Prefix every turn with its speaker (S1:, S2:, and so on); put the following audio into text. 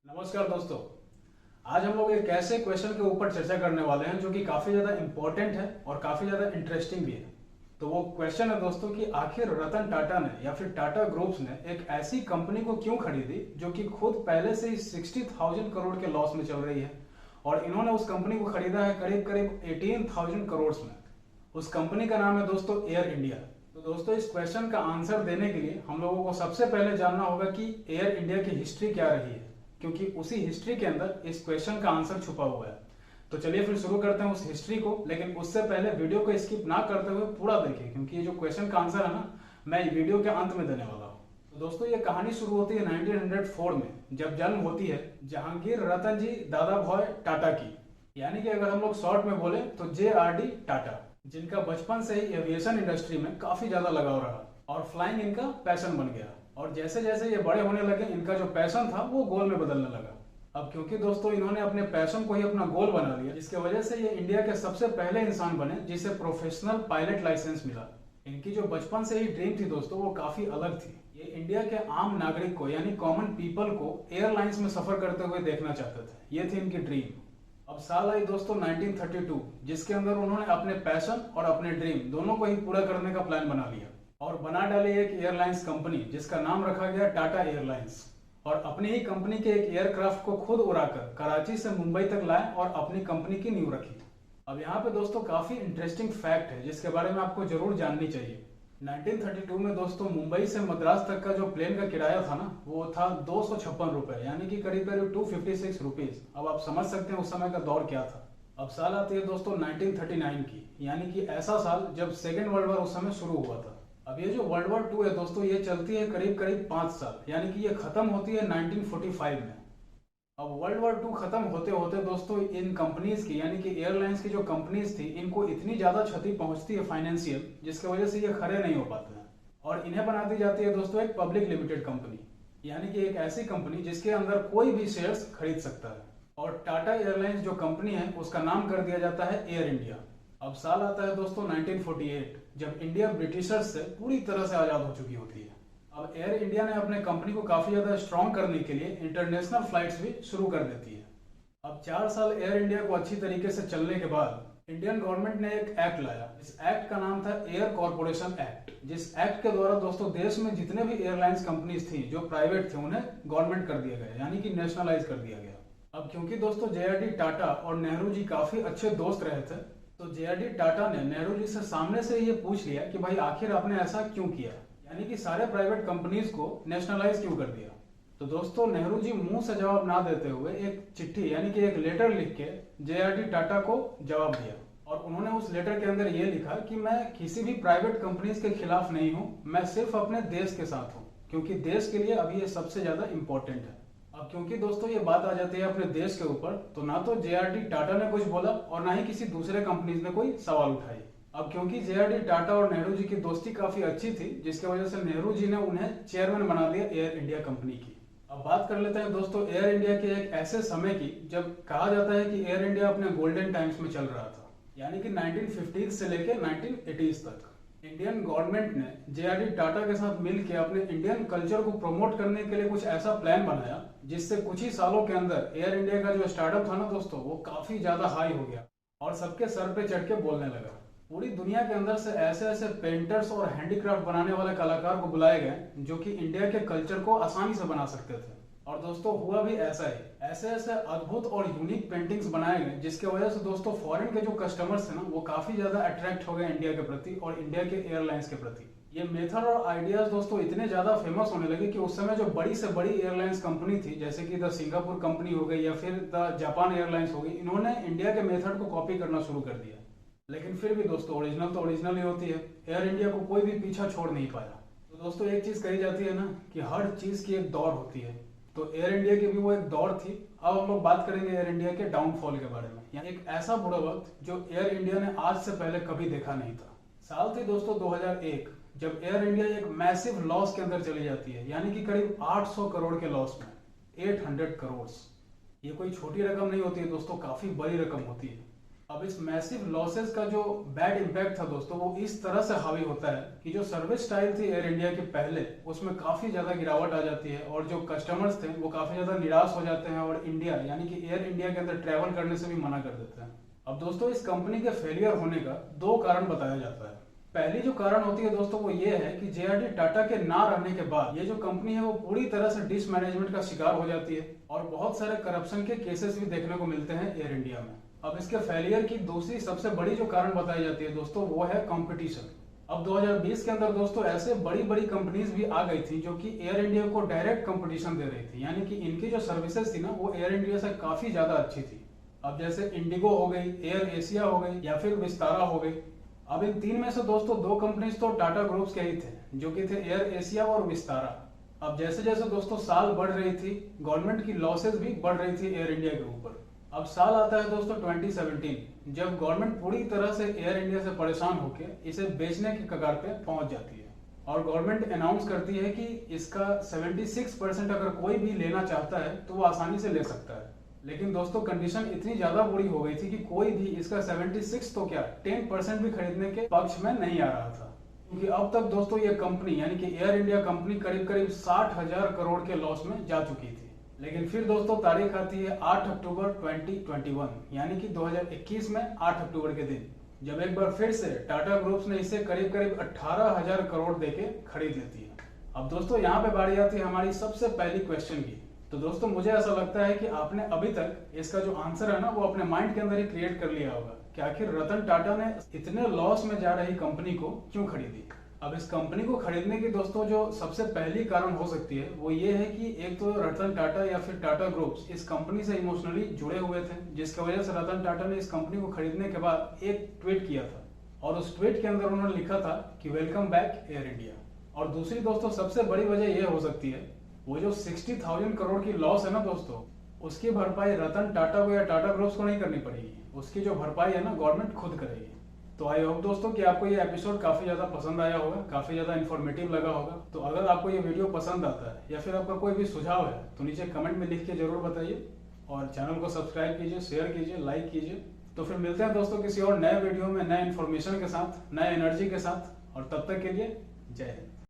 S1: नमस्कार दोस्तों। आज हम लोग एक ऐसे क्वेश्चन के ऊपर चर्चा करने वाले हैं जो कि काफी ज्यादा इंपॉर्टेंट है और काफी ज्यादा इंटरेस्टिंग भी है। तो वो क्वेश्चन है दोस्तों कि आखिर रतन टाटा ने या फिर टाटा ग्रुप्स ने एक ऐसी कंपनी को क्यों खरीदी जो कि खुद पहले से ही 60,000 करोड़ के लॉस में चल रही है और इन्होंने उस कंपनी को खरीदा है करीब करीब 18,000 करोड़ में। उस कंपनी का नाम है दोस्तों एयर इंडिया। तो दोस्तों इस क्वेश्चन का आंसर देने के लिए हम लोगों को सबसे पहले जानना होगा कि एयर इंडिया की हिस्ट्री क्या रही है, क्योंकि उसी हिस्ट्री के अंदर इस क्वेश्चन का आंसर छुपा हुआ है। तो चलिए फिर शुरू करते हैं उस हिस्ट्री को, लेकिन उससे पहले वीडियो को स्किप ना करते हुए पूरा देखिए, क्योंकि ये जो क्वेश्चन का आंसर है ना, मैं वीडियो के अंत में देने वाला हूँ। तो दोस्तों ये कहानी शुरू होती है 1904 में, जब जन्म होती है जहांगीर रतन जी दादा भाई टाटा की, यानी कि अगर हम लोग शॉर्ट में बोले तो JRD टाटा, जिनका बचपन से ही एविएशन इंडस्ट्री में काफी ज्यादा लगाव रहा और फ्लाइंग इनका पैशन बन गया। और जैसे जैसे ये बड़े होने लगे इनका जो पैशन था वो गोल में बदलने लगा। अब क्योंकि दोस्तों इन्होंने अपने पैशन को ही अपना गोल बना लिया, जिसकी वजह से ये इंडिया के सबसे पहले इंसान बने जिसे प्रोफेशनल पायलट लाइसेंस मिला। इनकी जो बचपन से ही ड्रीम थी दोस्तों वो काफी अलग थी। ये इंडिया के आम नागरिक को यानी कॉमन पीपल को एयरलाइंस में सफर करते हुए देखना चाहते थे। ये थी इनकी ड्रीम। अब साल आई दोस्तों 1932, जिसके अंदर उन्होंने अपने पैशन और अपने ड्रीम दोनों को ही पूरा करने का प्लान बना लिया और बना डाली एक एयरलाइंस कंपनी जिसका नाम रखा गया टाटा एयरलाइंस। और अपनी ही कंपनी के एक एयरक्राफ्ट को खुद उड़ाकर कराची से मुंबई तक लाए और अपनी कंपनी की नींव रखी। अब यहाँ पे दोस्तों काफी इंटरेस्टिंग फैक्ट है जिसके बारे में आपको जरूर जाननी चाहिए। 1932 में दोस्तों मुंबई से मद्रास तक का जो प्लेन का किराया था ना, वो था 256 रुपए, यानी कि करीब करीब 256 रुपीज। अब आप समझ सकते हैं उस समय का दौर क्या था। अब साल आती है दोस्तों 1939 की, यानी कि ऐसा साल जब सेकेंड वर्ल्ड वॉर उस समय शुरू हुआ था। अब ये जो वर्ल्ड वॉर 2 है दोस्तों, ये चलती है करीब करीब 5 साल, यानी कि ये खत्म होती है 1945 में। अब वर्ल्ड वॉर 2 खत्म होते होते दोस्तों इन कंपनीज की यानी कि एयरलाइंस की जो कंपनीज थी इनको इतनी ज्यादा क्षति पहुंचती है फाइनेंशियल, जिसकी वजह से ये खड़े नहीं हो पाते हैं और इन्हें बना दी जाती है दोस्तों एक पब्लिक लिमिटेड कंपनी, यानी कि एक ऐसी कंपनी जिसके अंदर कोई भी शेयर्स खरीद सकता है। और टाटा एयरलाइंस जो कंपनी है उसका नाम कर दिया जाता है एयर इंडिया। अब साल आता है दोस्तों 1948, जब इंडिया ब्रिटिशर्स से पूरी तरह से आजाद हो चुकी होती है। अब एयर इंडिया ने अपने कंपनी को काफी ज्यादा स्ट्रॉन्ग करने के लिए इंटरनेशनल फ्लाइट्स भी शुरू कर देती है। अब 4 साल एयर इंडिया को अच्छी तरीके से चलने के बाद इंडियन गवर्नमेंट ने एक एक्ट लाया। इस एक्ट का नाम था एयर कॉरपोरेशन एक्ट, जिस एक्ट के द्वारा दोस्तों देश में जितने भी एयरलाइंस कंपनीज थी जो प्राइवेट थे उन्हें गवर्नमेंट कर दिया गया, यानी कि नेशनलाइज कर दिया गया। अब क्योंकि दोस्तों JRD टाटा और नेहरू जी काफी अच्छे दोस्त रहे थे, तो JRD टाटा ने नेहरू जी से सामने से ये पूछ लिया कि भाई आखिर आपने ऐसा क्यों किया, यानी कि सारे प्राइवेट कंपनीज को नेशनलाइज क्यों कर दिया। तो दोस्तों नेहरू जी मुंह से जवाब ना देते हुए एक चिट्ठी यानी कि एक लेटर लिख के JRD टाटा को जवाब दिया। और उन्होंने उस लेटर के अंदर ये लिखा कि मैं किसी भी प्राइवेट कंपनीज के खिलाफ नहीं हूं, मैं सिर्फ अपने देश के साथ हूं, क्योंकि देश के लिए अभी ये सबसे ज्यादा इंपॉर्टेंट है। अब क्योंकि दोस्तों ये बात आ जाती है अपने देश के ऊपर, तो ना तो JRD टाटा ने कुछ बोला और ना ही किसी दूसरे कंपनीज ने कोई सवाल उठाई। अब क्योंकि JRD टाटा और नेहरू जी की दोस्ती काफी अच्छी थी, जिसकी वजह से नेहरू जी ने उन्हें चेयरमैन बना दिया एयर इंडिया कंपनी की। अब बात कर लेते हैं दोस्तों एयर इंडिया के एक ऐसे समय की जब कहा जाता है कि एयर इंडिया अपने गोल्डन टाइम्स में चल रहा था, यानी कि 1950 से लेकर 1980 तक। इंडियन गवर्नमेंट ने JRD टाटा के साथ मिलकर अपने इंडियन कल्चर को प्रमोट करने के लिए कुछ ऐसा प्लान बनाया जिससे कुछ ही सालों के अंदर एयर इंडिया का जो स्टार्टअप था ना दोस्तों, वो काफी ज्यादा हाई हो गया और सबके सर पे चढ़ के बोलने लगा। पूरी दुनिया के अंदर से ऐसे ऐसे पेंटर्स और हैंडीक्राफ्ट बनाने वाले कलाकार को बुलाए गए जो कि इंडिया के कल्चर को आसानी से बना सकते थे। और दोस्तों हुआ भी ऐसा ही, ऐसे ऐसे अद्भुत और यूनिक पेंटिंग्स बनाए गए जिसके वजह से दोस्तों फॉरेन के जो कस्टमर्स थे ना, वो काफी ज्यादा अट्रैक्ट हो गए इंडिया के प्रति और इंडिया के एयरलाइंस के प्रति। ये मेथड और आइडियाज दोस्तों इतने ज्यादा फेमस होने लगे कि उस समय जो बड़ी से बड़ी एयरलाइंस कंपनी थी, जैसे कि द सिंगापुर कंपनी हो गई या फिर द जापान एयरलाइंस हो गई, इन्होंने इंडिया के मेथड को कॉपी करना शुरू कर दिया। लेकिन फिर भी दोस्तों ओरिजिनल तो ओरिजिनल ही होती है, एयर इंडिया को कोई भी पीछा छोड़ नहीं पाया। तो दोस्तों एक चीज कही जाती है ना कि हर चीज की एक दौर होती है, तो एयर इंडिया की भी वो एक दौर थी। अब हम लोग बात करेंगे एयर इंडिया के डाउनफॉल के बारे में, यानी एक ऐसा बुरा वक्त जो एयर इंडिया ने आज से पहले कभी देखा नहीं था। साल थी दोस्तों 2001, जब एयर इंडिया एक मैसिव लॉस के अंदर चली जाती है, यानी कि करीब 800 करोड़ के लॉस में। 800 करोड़, ये कोई छोटी रकम नहीं होती है दोस्तों, काफी बड़ी रकम होती है। अब इस मैसिव लॉसेस का जो बैड इम्पैक्ट था दोस्तों, वो इस तरह से हावी होता है कि जो सर्विस स्टाइल थी एयर इंडिया के पहले, उसमें काफी ज्यादा गिरावट आ जाती है और जो कस्टमर्स थे वो काफी ज्यादा निराश हो जाते हैं और इंडिया यानी कि एयर इंडिया के अंदर ट्रैवल करने से भी मना कर देते हैं। अब दोस्तों इस कंपनी के फेलियर होने का दो कारण बताया जाता है। पहली जो कारण होती है दोस्तों वो ये है कि जेआरडी टाटा के ना रहने के बाद ये जो कंपनी है वो पूरी तरह से डिसमैनेजमेंट का शिकार हो जाती है और बहुत सारे करप्शन के केसेस भी देखने को मिलते हैं एयर इंडिया में। अब इसके फेलियर की दूसरी सबसे बड़ी जो कारण बताई जाती है दोस्तों वो है कंपटीशन। अब 2020 के अंदर दोस्तों ऐसे बड़ी बड़ी कंपनीज भी आ गई थी जो कि एयर इंडिया को डायरेक्ट कंपटीशन दे रही थी, यानी कि इनकी जो सर्विसेज थी ना वो एयर इंडिया से काफी ज्यादा अच्छी थी। अब जैसे इंडिगो हो गई, एयर एशिया हो गई या फिर विस्तारा हो गई। अब इन तीन में से दोस्तों दो कंपनीज तो टाटा ग्रुप्स के ही थे जो कि थे एयर एशिया और विस्तारा। अब जैसे जैसे दोस्तों साल बढ़ रही थी, गवर्नमेंट की लॉसेज भी बढ़ रही थी एयर इंडिया के ऊपर। अब साल आता है दोस्तों 2017, जब गवर्नमेंट पूरी तरह से एयर इंडिया से परेशान होकर इसे बेचने की कगार पे पहुंच जाती है और गवर्नमेंट अनाउंस करती है कि इसका 76% अगर कोई भी लेना चाहता है तो वो आसानी से ले सकता है। लेकिन दोस्तों कंडीशन इतनी ज्यादा बुरी हो गई थी कि कोई भी इसका 76 तो क्या 10% भी खरीदने के पक्ष में नहीं आ रहा था, क्योंकि अब तक दोस्तों ये कंपनी यानी कि एयर इंडिया कंपनी करीब करीब 60,000 करोड़ के लॉस में जा चुकी थी। लेकिन फिर दोस्तों तारीख आती है 8 अक्टूबर 2021 यानी कि 2021 में 8 अक्टूबर के दिन, जब एक बार फिर से टाटा ग्रुप्स ने इसे करीब करीब 18,000 करोड़ देके खरीद लेती है। अब दोस्तों यहाँ पे बारी आती है हमारी सबसे पहली क्वेश्चन की। तो दोस्तों मुझे ऐसा लगता है कि आपने अभी तक इसका जो आंसर है ना वो अपने माइंड के अंदर ही क्रिएट कर लिया होगा कि आखिर रतन टाटा ने इतने लॉस में जा रही कंपनी को क्यों खरीदी। अब इस कंपनी को खरीदने की दोस्तों जो सबसे पहली कारण हो सकती है वो ये है कि एक तो रतन टाटा या फिर टाटा ग्रुप्स इस कंपनी से इमोशनली जुड़े हुए थे, जिसकी वजह से रतन टाटा ने इस कंपनी को खरीदने के बाद एक ट्वीट किया था और उस ट्वीट के अंदर उन्होंने लिखा था कि वेलकम बैक एयर इंडिया। और दूसरी दोस्तों सबसे बड़ी वजह यह हो सकती है वो जो 60,000 करोड़ की लॉस है ना दोस्तों, उसकी भरपाई रतन टाटा को या टाटा ग्रुप्स को नहीं करनी पड़ेगी, उसकी जो भरपाई है ना गवर्नमेंट खुद करेगी। तो आई होप दोस्तों कि आपको ये एपिसोड काफी ज्यादा पसंद आया होगा, काफी ज्यादा इन्फॉर्मेटिव लगा होगा। तो अगर आपको ये वीडियो पसंद आता है या फिर आपका कोई भी सुझाव है तो नीचे कमेंट में लिख के जरूर बताइए और चैनल को सब्सक्राइब कीजिए, शेयर कीजिए, लाइक कीजिए। तो फिर मिलते हैं दोस्तों किसी और नए वीडियो में नए इन्फॉर्मेशन के साथ, नए एनर्जी के साथ, और तब तक के लिए जय हिंद।